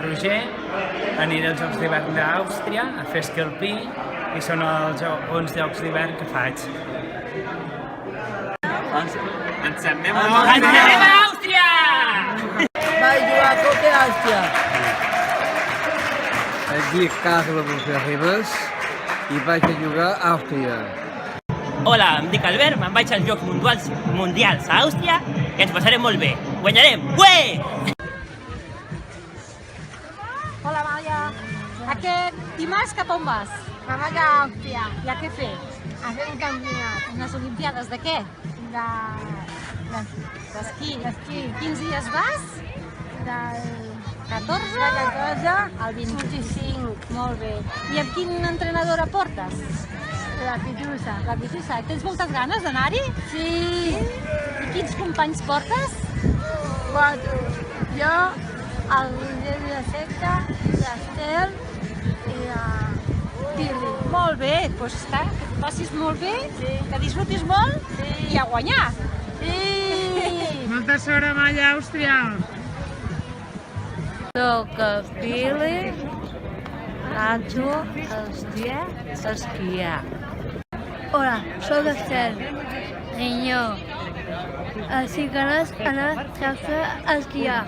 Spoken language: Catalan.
Roger, aniré als Jocs d'Hivern d'Àustria a fer esquí alpí i són els uns Jocs d'Hivern que faig. Ens anem a Àustria! Vaig jugar a hoquei a Àustria. Em dic Carlos Ribas i vaig a jugar a Àustria. Hola, em dic Albert, me'n vaig als Jocs Mundials a Àustria i ens passarem molt bé. Guanyarem! Ué! Hola, Amàlia. Aquest dimarts cap on vas? Me'n vaig a Àustria I a què fer? a fer un campionat Unes olimpiades de què? D'esquí. Quins dies vas? del 14? 14 al 25, Molt bé. I amb quin entrenadora portes? la Pitusa. La Pitusa. Tens moltes ganes d'anar-hi? Sí, I quins companys portes? 4. Jo, el Roger de Secta, l'Estel i la Pirli. Molt bé, doncs està, que t'ho passis molt bé, Sí. que disfrutis molt i a guanyar. Sí! Molta sort amb allà a Àustria! Soc Pili, Nacho, Àustria, esquiar. Hola, soc Estel. Niño. Así que anar a esquiar.